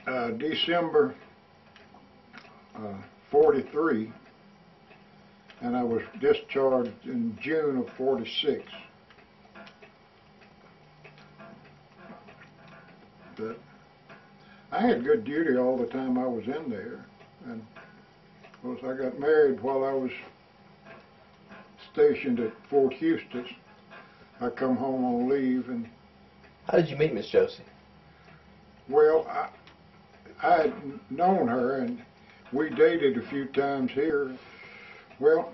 December 43, and I was discharged in June of 46. But I had good duty all the time I was in there, and of course I got married while I was stationed at Fort Eustis. I come home on leave. And how did you meet Miss Josie? Well, I had known her, and we dated a few times here. Well,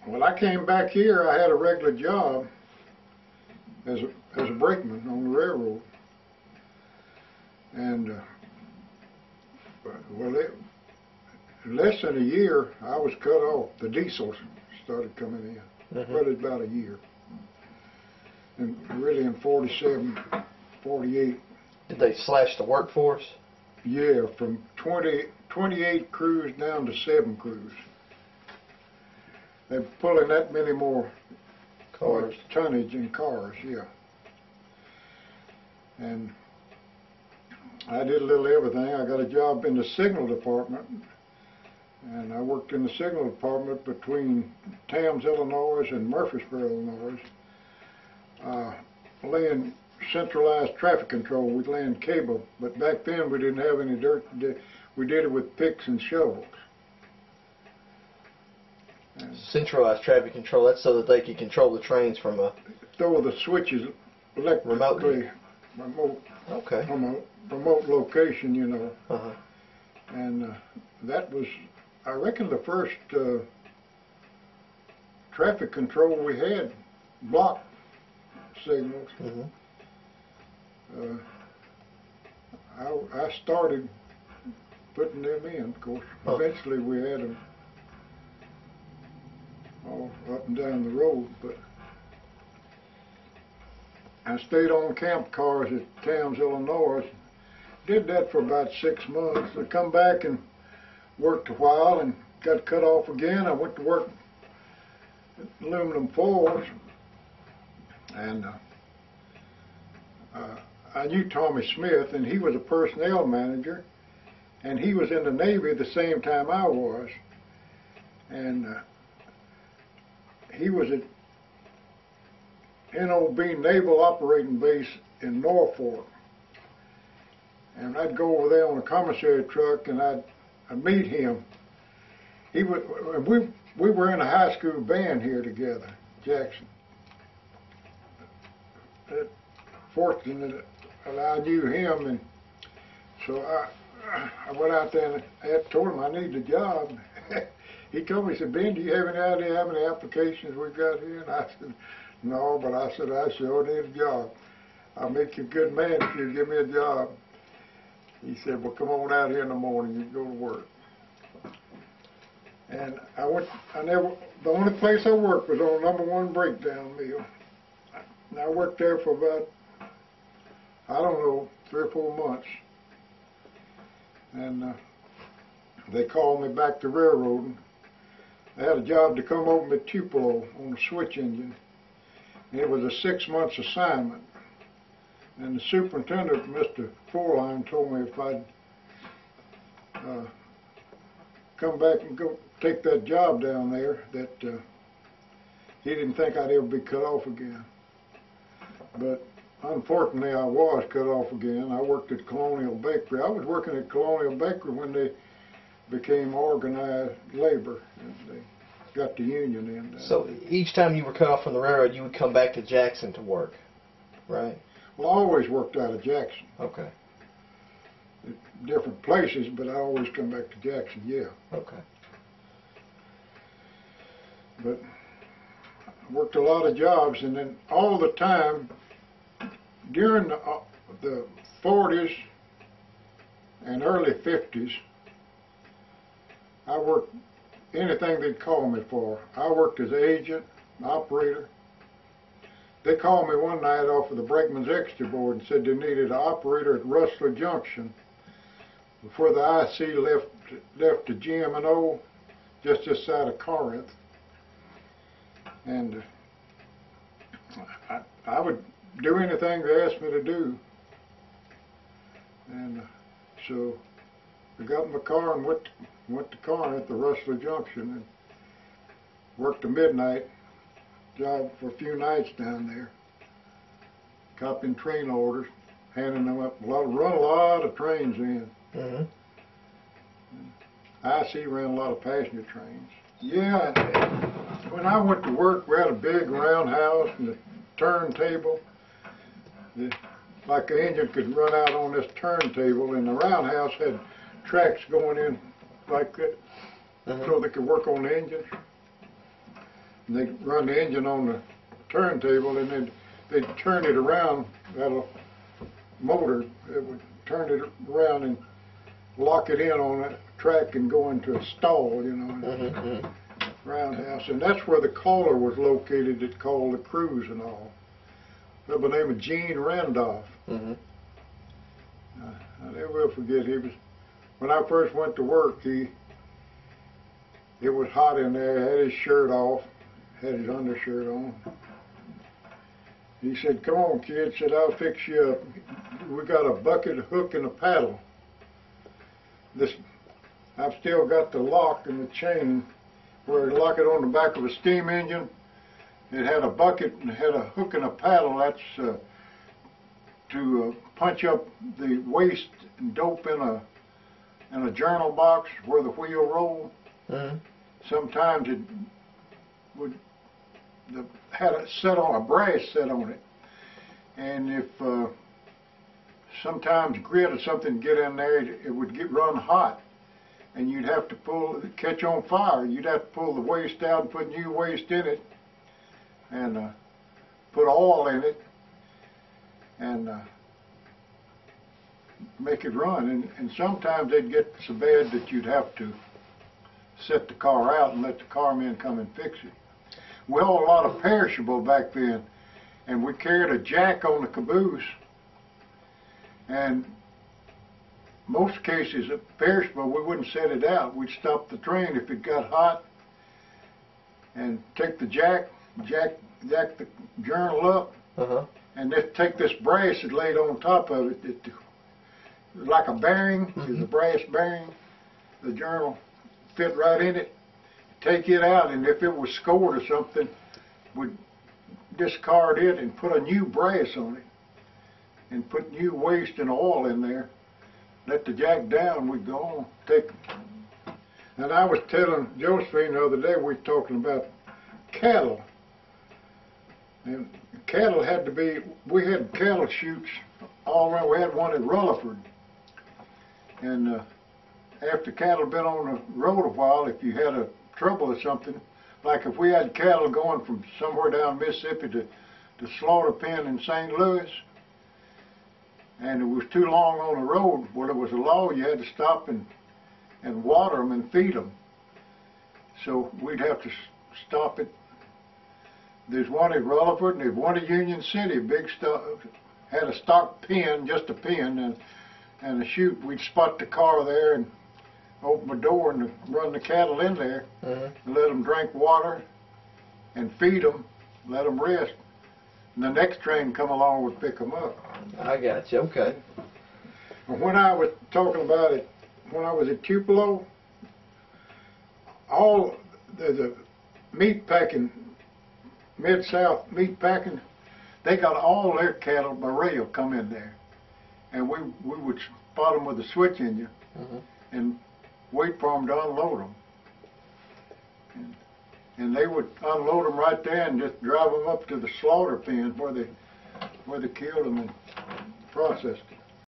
when I came back here, I had a regular job as a brakeman on the railroad, and less than a year, I was cut off. The diesels started coming in. Mm-hmm. Well, about a year, and really in 47, 48. Did they slash the workforce? Yeah, from 28 crews down to 7 crews. They're pulling that many more cars, tonnage in cars, yeah. And I did a little everything. I got a job in the signal department, and I worked in the signal department between Tams, Illinois and Murfreesboro, Illinois, laying centralized traffic control. We'd laying cable, but back then we didn't have any dirt. We did it with picks and shovels. And centralized traffic control, that's so that they could control the trains from a... throw the switches electrically, okay. From a remote location, you know. Uh-huh. And that was, I reckon, the first traffic control we had, block signals. Mm-hmm. I started putting them in, of course. Huh. Eventually we had them all up and down the road, but I stayed on camp cars at Towns, Illinois. Did that for about 6 months. I come back and worked a while and got cut off again. I went to work at aluminum foils, and I knew Tommy Smith, and he was a personnel manager, and he was in the Navy at the same time I was, and he was at NOB Naval Operating Base in Norfolk, and I'd go over there on a commissary truck, and I'd meet him. We were in a high school band here together, Jackson. Fortunate that I knew him, and so I went out there and I told him I needed a job. He told me, he said, "Ben, do you have any idea how many applications we've got here?" And I said, "No, but I said, I sure need a job. I'll make you a good man if you give me a job." He said, "Well, come on out here in the morning, you go to work." And the only place I worked was on No. 1 breakdown mill. And I worked there for about, I don't know, 3 or 4 months. And they called me back to railroading. I had a job to come over at Tupelo on the switch engine. And it was a 6-month assignment. And the superintendent, Mr. Forline, told me if I'd come back and go take that job down there, that he didn't think I'd ever be cut off again. But unfortunately, I was cut off again. I worked at Colonial Bakery. I was working at Colonial Bakery when they became organized labor, and they got the union in. So each time you were cut off from the railroad, you would come back to Jackson to work, right? Well, I always worked out of Jackson. Okay. At different places, but I always come back to Jackson, yeah. Okay. But I worked a lot of jobs, and then all the time, during the 40s and early 50s, I worked anything they'd call me for. I worked as agent, operator. They called me one night off of the Brakeman's Extra Board and said they needed an operator at Rustler Junction before the IC left to GM&O just this side of Corinth. And I would do anything they asked me to do. And So I got in my car and went to car at the Rustler Junction and worked to midnight. Job for a few nights down there, copying train orders, handing them up. Run a lot of trains in. Mm-hmm. IC ran a lot of passenger trains. Yeah, when I went to work, we had a big roundhouse and a turntable. Like the engine could run out on this turntable, and the roundhouse had tracks going in like that, so they could work on the engines. And they'd run the engine on the turntable, and then they'd turn it around. Had a motor that would turn it around and lock it in on that track and go into a stall, you know, roundhouse. And that's where the caller was located that called the crews and all. By the name of Gene Randolph. I never will forget, he was, when I first went to work, it was hot in there, had his shirt off, had his undershirt on. He said, "Come on, kid," said, "I'll fix you up. We got a bucket, a hook, and a paddle. I've still got the lock and the chain where you lock it on the back of a steam engine. It had a bucket and it had a hook and a paddle. That's to punch up the waste and dope in a journal box where the wheel rolled. Sometimes it would had a set on a brass set on it, and if sometimes grit or something get in there, it would run hot, and you'd have to catch on fire. You'd have to pull the waste out and put new waste in it, and put oil in it, and make it run. And sometimes they'd get so bad that you'd have to set the car out and let the carman come and fix it. We hauled a lot of perishable back then, and we carried a jack on the caboose, and most cases of perishable, we wouldn't set it out. We'd stop the train if it got hot and take the jack the journal up, and then take this brass and lay it on top of it. Like a bearing, is a brass bearing. The journal fit right in it. Take it out, and if it was scored or something, we'd discard it and put a new brass on it, and put new waste and oil in there. Let the jack down, we'd go on, take. And I was telling Josephine the other day, we were talking about cattle. And cattle had to be, we had cattle chutes all around. We had one in Rutherford. And after cattle been on the road a while, if you had a trouble or something, like if we had cattle going from somewhere down Mississippi to slaughter pen in St. Louis, and it was too long on the road, well, there was a law you had to stop and water them and feed them. So we'd have to stop it. There's one at Rutherford, and there's one at Union City, big stuff, had a stock pen, just a pen, and a chute. We'd spot the car there and open the door and run the cattle in there, and let them drink water and feed them, let them rest. And the next train come along would pick them up. I got you. Okay. And when I was talking about it, when I was at Tupelo, all the meat packing, Mid-South meat packing, they got all their cattle by rail come in there, and we would spot them with a switch engine and wait for them to unload them. And they would unload them right there and just drive them up to the slaughter pen where they killed them and processed them.